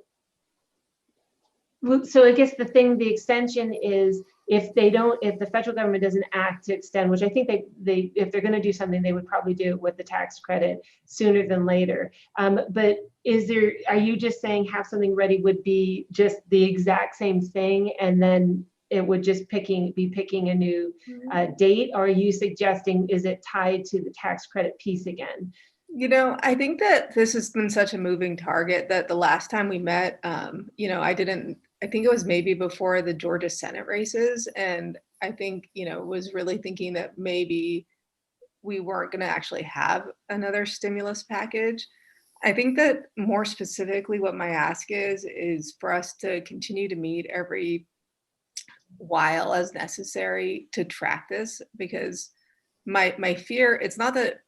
[SPEAKER 3] I guess the extension is if the federal government doesn't act to extend, which I think they if they're going to do something, they would probably do it with the tax credit sooner than later. But are you just saying have something ready would be just the exact same thing, and then it would just be picking a new date? Or are you suggesting, is it tied to the tax credit piece again?
[SPEAKER 4] You know, I think that this has been such a moving target that the last time we met, you know, I think it was maybe before the Georgia Senate races. And I think, you know, was really thinking that maybe we weren't going to actually have another stimulus package. I think that more specifically what my ask is for us to continue to meet every while as necessary to track this, because my fear, it's not that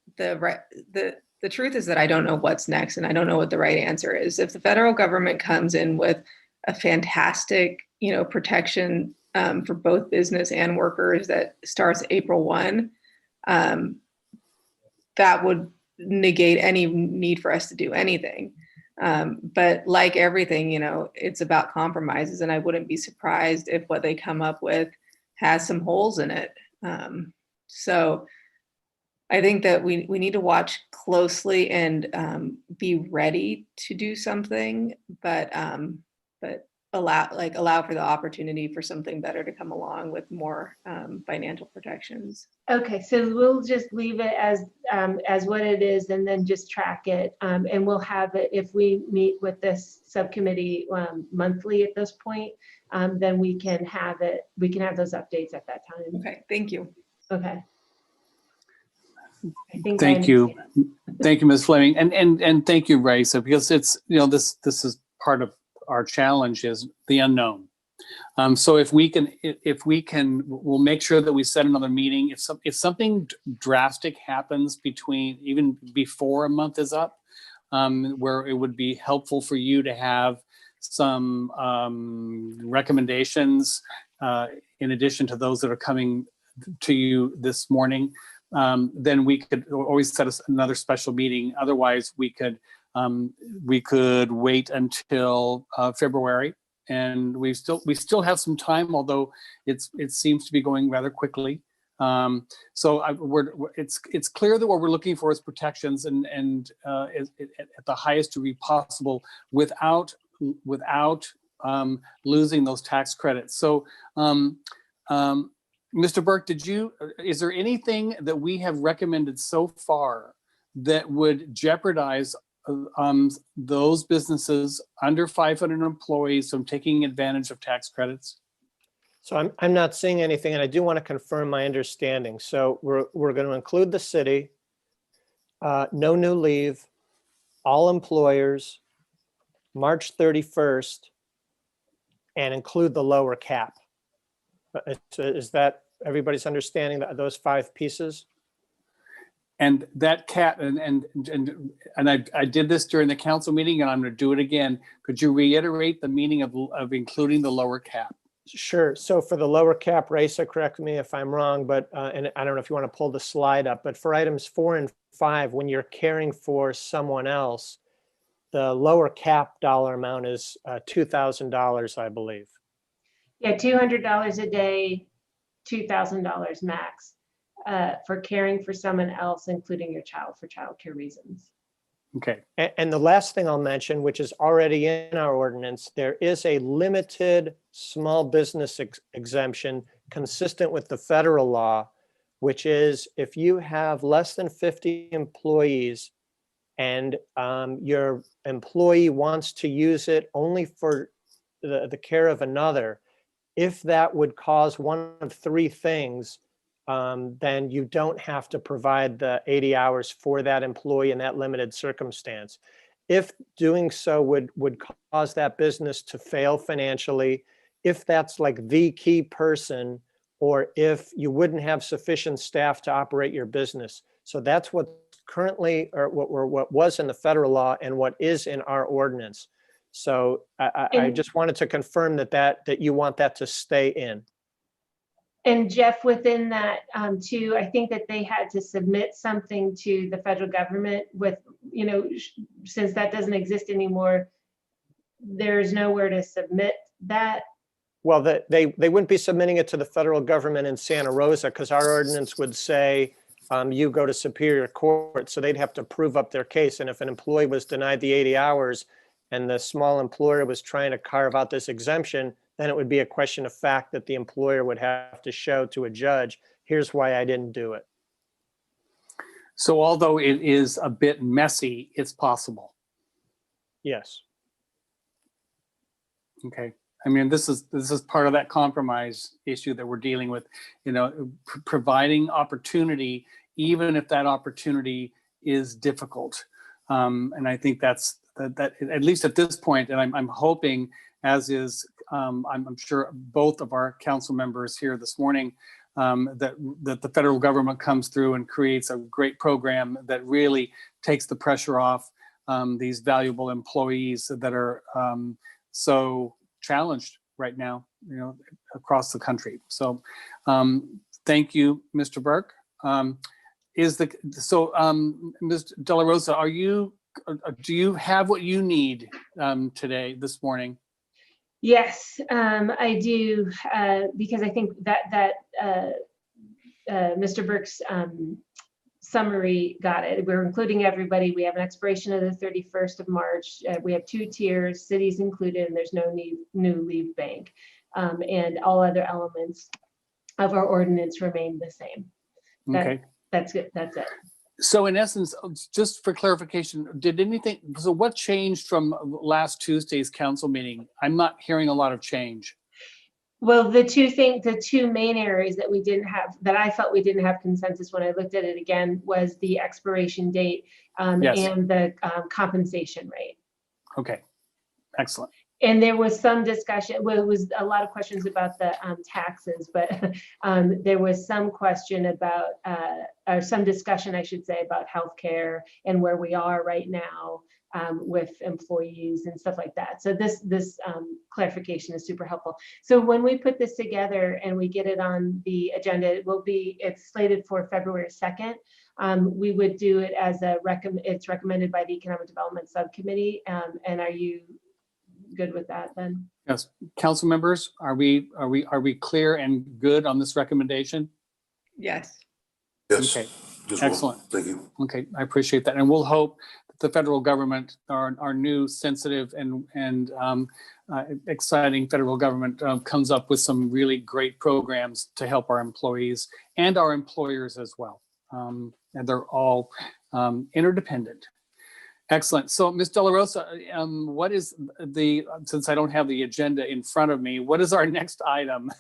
[SPEAKER 4] the truth is that I don't know what's next and I don't know what the right answer is. If the federal government comes in with a fantastic, you know, protection for both business and workers that starts April 1, that would negate any need for us to do anything. But like everything, you know, it's about compromises, and I wouldn't be surprised if what they come up with has some holes in it. So I think that we need to watch closely and be ready to do something, but allow for the opportunity for something better to come along with more financial protections.
[SPEAKER 3] Okay, so we'll just leave it as what it is, and then just track it, and we'll have it if we meet with this subcommittee monthly at this point. Then we can have it. We can have those updates at that time.
[SPEAKER 4] Okay, thank you.
[SPEAKER 3] Okay.
[SPEAKER 2] Thank you. Thank you, Ms. Fleming. And thank you, Raisa, because it's, you know, this is part of our challenge is the unknown. So if we can, we'll make sure that we set another meeting. If something drastic happens even before a month is up, where it would be helpful for you to have some recommendations in addition to those that are coming to you this morning, then we could always set another special meeting. Otherwise, we could wait until February, and we still have some time, although it seems to be going rather quickly. So it's clear that what we're looking for is protections and at the highest degree possible without losing those tax credits. So. Mr. Burke, is there anything that we have recommended so far that would jeopardize those businesses under 500 employees from taking advantage of tax credits?
[SPEAKER 6] So I'm not seeing anything, and I do want to confirm my understanding. So we're going to include the city, no new leave, all employers, March 31st, and include the lower cap. Is that everybody's understanding that those 5 pieces?
[SPEAKER 2] And that cap, and I did this during the council meeting, and I'm going to do it again. Could you reiterate the meaning of including the lower cap?
[SPEAKER 6] Sure. So for the lower cap, Raisa, correct me if I'm wrong, but and I don't know if you want to pull the slide up, but for items 4 and 5, when you're caring for someone else, the lower cap dollar amount is $2,000, I believe.
[SPEAKER 3] Yeah, $200 a day, $2,000 max for caring for someone else, including your child, for childcare reasons.
[SPEAKER 2] Okay.
[SPEAKER 6] And the last thing I'll mention, which is already in our ordinance, there is a limited small business exemption consistent with the federal law, which is if you have less than 50 employees and your employee wants to use it only for the care of another, if that would cause one of 3 things, then you don't have to provide the 80 hours for that employee in that limited circumstance. If doing so would cause that business to fail financially, if that's like the key person, or if you wouldn't have sufficient staff to operate your business. So that's what currently, or what was in the federal law and what is in our ordinance. So I just wanted to confirm that you want that to stay in.
[SPEAKER 3] And Jeff, within that too, I think that they had to submit something to the federal government with, you know, since that doesn't exist anymore, there's nowhere to submit that
[SPEAKER 6] Well, they wouldn't be submitting it to the federal government in Santa Rosa because our ordinance would say you go to Superior Court. So they'd have to prove up their case. And if an employee was denied the 80 hours and the small employer was trying to carve out this exemption, then it would be a question of fact that the employer would have to show to a judge, here's why I didn't do it.
[SPEAKER 2] So although it is a bit messy, it's possible.
[SPEAKER 6] Yes.
[SPEAKER 2] Okay. I mean, this is part of that compromise issue that we're dealing with, you know, providing opportunity, even if that opportunity is difficult. And I think that at least at this point, and I'm hoping, as is, I'm sure both of our council members here this morning, that the federal government comes through and creates a great program that really takes the pressure off these valuable employees that are so challenged right now, you know, across the country. So thank you, Mr. Burke. Ms. De La Rosa, do you have what you need this morning?
[SPEAKER 3] Yes, I do, because I think that Mr. Burke's summary got it. We're including everybody. We have an expiration of the 31st of March. We have 2 tiers, cities included, and there's no new leave bank. And all other elements of our ordinance remain the same.
[SPEAKER 2] Okay.
[SPEAKER 3] That's it. That's it.
[SPEAKER 2] So in essence, just for clarification, so what changed from last Tuesday's council meeting? I'm not hearing a lot of change.
[SPEAKER 3] Well, the two main areas that we didn't have, that I felt we didn't have consensus when I looked at it again, was the expiration date
[SPEAKER 2] Yes.
[SPEAKER 3] and the compensation rate.
[SPEAKER 2] Okay, excellent.
[SPEAKER 3] And there was some discussion, well, it was a lot of questions about the taxes, but there was some question about, or some discussion, I should say, about healthcare and where we are right now with employees and stuff like that. So this clarification is super helpful. So when we put this together and we get it on the agenda, it's slated for February 2nd. We would do it as it's recommended by the Economic Development Subcommittee. And are you good with that then?
[SPEAKER 2] Yes, council members, are we clear and good on this recommendation?
[SPEAKER 4] Yes.
[SPEAKER 5] Yes.
[SPEAKER 2] Okay.
[SPEAKER 5] Just one.
[SPEAKER 2] Excellent.
[SPEAKER 5] Thank you.
[SPEAKER 2] Okay, I appreciate that, and we'll hope that the federal government, our new sensitive and exciting federal government, comes up with some really great programs to help our employees and our employers as well. And they're all interdependent. Excellent. So, Ms. De La Rosa, what is since I don't have the agenda in front of me, what is our next item?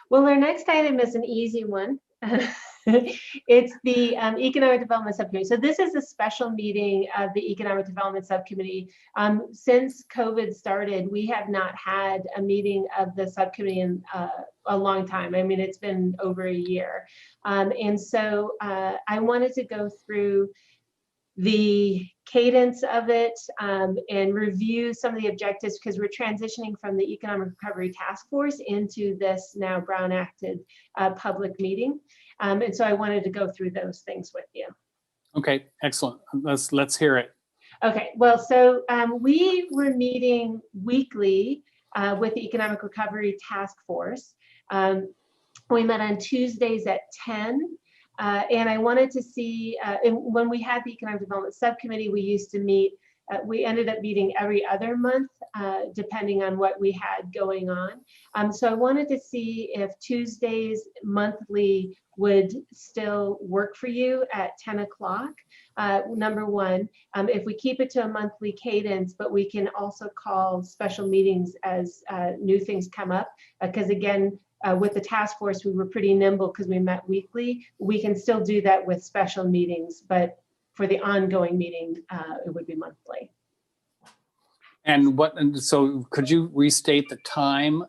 [SPEAKER 3] Well, our next item is an easy one. It's the Economic Development Subcommittee. So this is a special meeting of the Economic Development Subcommittee. Since COVID started, we have not had a meeting of the subcommittee in a long time. I mean, it's been over a year. And so I wanted to go through the cadence of it and review some of the objectives, because we're transitioning from the Economic Recovery Task Force into this now Brown Acted public meeting. And so I wanted to go through those things with you.
[SPEAKER 2] Okay, excellent. Let's hear it.
[SPEAKER 3] Okay, well, so we were meeting weekly with the Economic Recovery Task Force. We met on Tuesdays at 10. And I wanted to see, and when we had the Economic Development Subcommittee, we used to meet, we ended up meeting every other month, depending on what we had going on. So I wanted to see if Tuesdays monthly would still work for you at 10 o'clock. Number one, if we keep it to a monthly cadence, but we can also call special meetings as new things come up, because again, with the task force, we were pretty nimble because we met weekly. We can still do that with special meetings, but for the ongoing meeting, it would be monthly.
[SPEAKER 2] And so could you restate the time?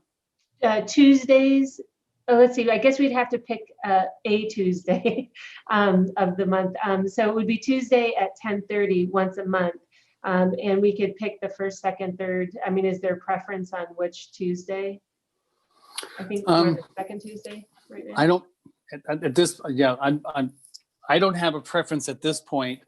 [SPEAKER 3] Tuesdays, let's see, I guess we'd have to pick a Tuesday of the month. So it would be Tuesday at 10:30 once a month. And we could pick the first, second, third. I mean, is there preference on which Tuesday? I think we're the second Tuesday right now.
[SPEAKER 2] I don't at this. Yeah, I don't have a preference at this point.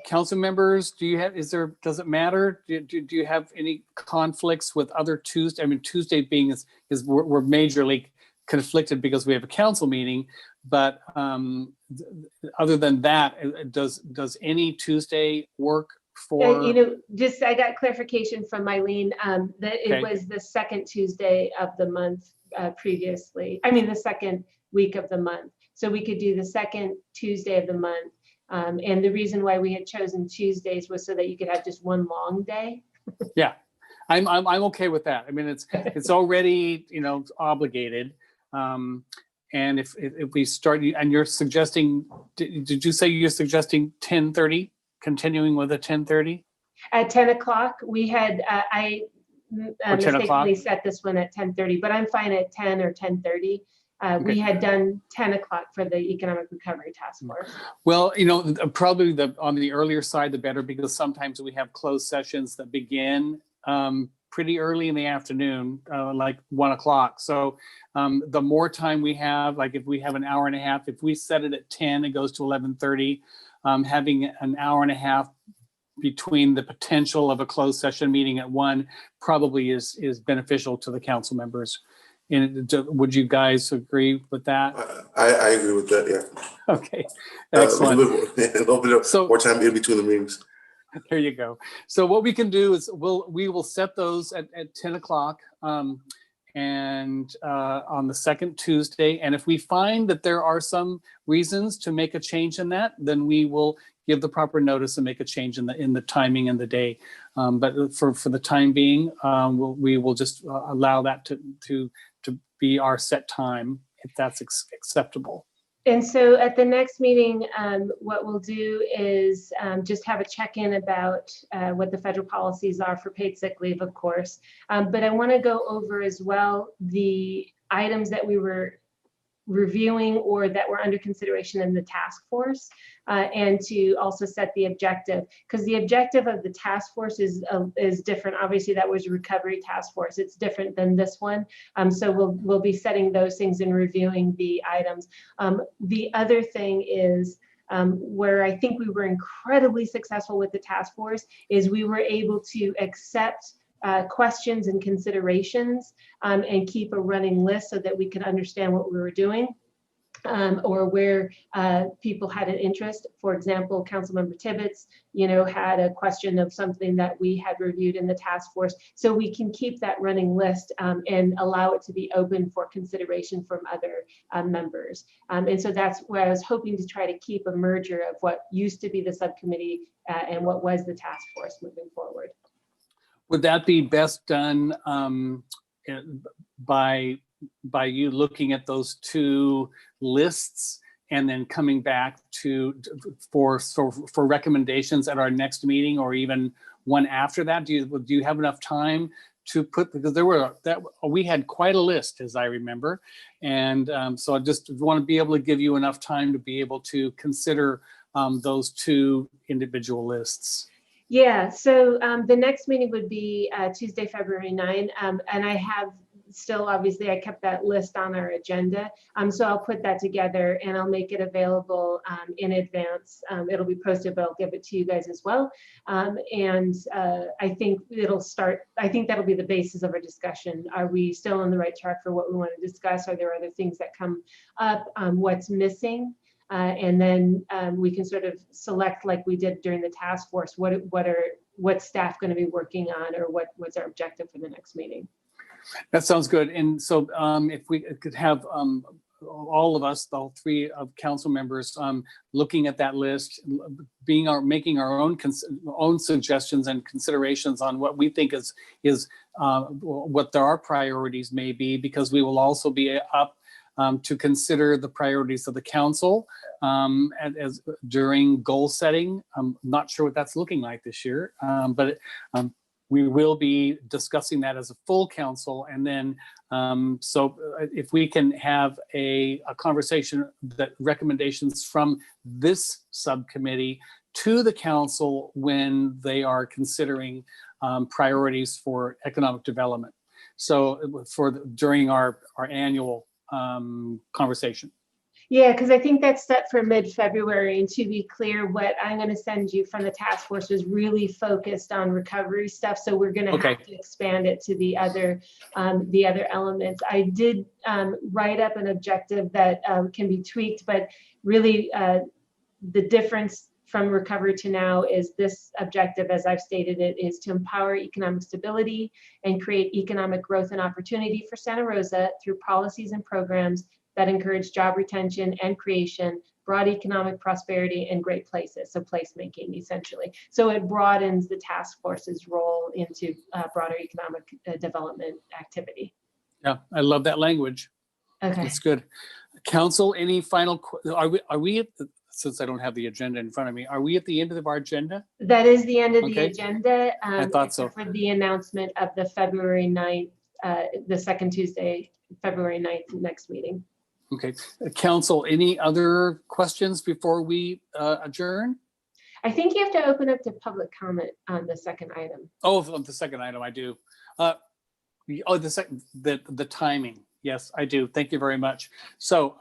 [SPEAKER 2] council members, does it matter? Do you have any conflicts with other Tuesday? I mean, Tuesday being is we're majorly conflicted because we have a council meeting, but other than that, does any Tuesday work for?
[SPEAKER 3] I got clarification from Mylene that it was the second Tuesday of the month previously. I mean, the second week of the month. So we could do the second Tuesday of the month. And the reason why we had chosen Tuesdays was so that you could have just one long day.
[SPEAKER 2] Yeah, I'm okay with that. I mean, it's already, obligated. And if we start, and you're suggesting, did you say you're suggesting 10:30, continuing with a 10:30?
[SPEAKER 3] At 10 o'clock, we had, I mistakenly set this one at 10:30, but I'm fine at 10 or 10:30.
[SPEAKER 2] Okay.
[SPEAKER 3] We had done 10 o'clock for the Economic Recovery Task Force.
[SPEAKER 2] Well, probably on the earlier side, the better, because sometimes we have closed sessions that begin pretty early in the afternoon, like 1 o'clock. So the more time we have, like if we have an hour and a half, if we set it at 10, it goes to 11:30, having an hour and a half between the potential of a closed session meeting at 1 probably is beneficial to the council members. And would you guys agree with that?
[SPEAKER 5] I agree with that. Yeah.
[SPEAKER 2] Okay. Excellent.
[SPEAKER 5] A little bit of more time in between the meetings.
[SPEAKER 2] There you go. So what we can do is we will set those at 10 o'clock and on the second Tuesday. And if we find that there are some reasons to make a change in that, then we will give the proper notice and make a change in the timing and the day. But for the time being, we will just allow that to be our set time, if that's acceptable.
[SPEAKER 3] And so at the next meeting, what we'll do is just have a check-in about what the federal policies are for paid sick leave, of course. But I want to go over as well the items that we were reviewing or that were under consideration in the task force, and to also set the objective, because the objective of the task force is different. Obviously, that was a recovery task force. It's different than this one. So we'll be setting those things and reviewing the items. The other thing is where I think we were incredibly successful with the task force is we were able to accept questions and considerations and keep a running list so that we could understand what we were doing or where people had an interest. For example, Councilmember Tibbetts, had a question of something that we had reviewed in the task force. So we can keep that running list and allow it to be open for consideration from other members. And so that's where I was hoping to try to keep a merger of what used to be the subcommittee and what was the task force moving forward.
[SPEAKER 2] Would that be best done by you looking at those two lists and then coming back for recommendations at our next meeting or even one after that? Do you have enough time to put, because we had quite a list, as I remember, and so I just want to be able to give you enough time to be able to consider those two individual lists.
[SPEAKER 3] Yeah, so the next meeting would be Tuesday, February 9, and I have still, obviously, I kept that list on our agenda. So I'll put that together and I'll make it available in advance. It'll be posted, but I'll give it to you guys as well. And I think that'll be the basis of our discussion. Are we still on the right track for what we want to discuss? Are there other things that come up? What's missing? And then we can sort of select, like we did during the task force, what's staff going to be working on, or what's our objective for the next meeting.
[SPEAKER 2] That sounds good. And so if we could have all of us, all three of council members, looking at that list, making our own suggestions and considerations on what we think is what our priorities may be, because we will also be up to consider the priorities of the council as during goal setting. I'm not sure what that's looking like this year, but we will be discussing that as a full council. And then, so if we can have a conversation, that recommendations from this subcommittee to the council when they are considering priorities for economic development. So during our annual conversation.
[SPEAKER 3] Yeah, because I think that's set for mid-February. And to be clear, what I'm going to send you from the task force is really focused on recovery stuff. So we're going to
[SPEAKER 2] Okay.
[SPEAKER 3] have to expand it to the other elements. I did write up an objective that can be tweaked, but really the difference from recovery to now is this objective, as I've stated it, is to empower economic stability and create economic growth and opportunity for Santa Rosa through policies and programs that encourage job retention and creation, broad economic prosperity, and great places. So placemaking, essentially. So it broadens the task force's role into broader economic development activity.
[SPEAKER 2] Yeah, I love that language.
[SPEAKER 3] Okay.
[SPEAKER 2] That's good. Council, any final, are we at the, since I don't have the agenda in front of me, are we at the end of our agenda?
[SPEAKER 3] That is the end of the
[SPEAKER 2] Okay.
[SPEAKER 3] agenda.
[SPEAKER 2] I thought so.
[SPEAKER 3] For the announcement of the February 9th, the second Tuesday, February 9th next meeting.
[SPEAKER 2] Okay. Council, any other questions before we adjourn?
[SPEAKER 3] I think you have to open up to public comment on the second item.
[SPEAKER 2] Oh, the second item, I do. The timing. Yes, I do. Thank you very much. So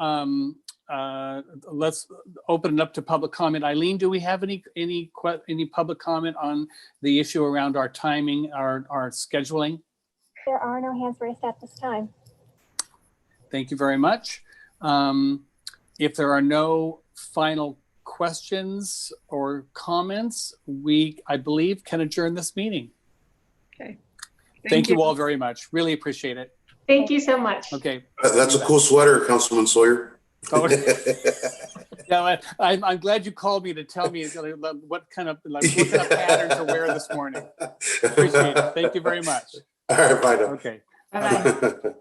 [SPEAKER 2] let's open it up to public comment. Eileen, do we have any public comment on the issue around our timing, our scheduling?
[SPEAKER 1] There are no hands raised at this time.
[SPEAKER 2] Thank you very much. If there are no final questions or comments, we, I believe, can adjourn this meeting.
[SPEAKER 4] Okay.
[SPEAKER 2] Thank you all very much. Really appreciate it.
[SPEAKER 3] Thank you so much.
[SPEAKER 2] Okay.
[SPEAKER 5] That's a cool sweater, Councilman Sawyer.
[SPEAKER 2] Oh, yeah, I'm glad you called me to tell me what kind of pattern to wear this morning. Appreciate it. Thank you very much.
[SPEAKER 5] All right, bye now.
[SPEAKER 2] Okay.
[SPEAKER 3] Bye-bye.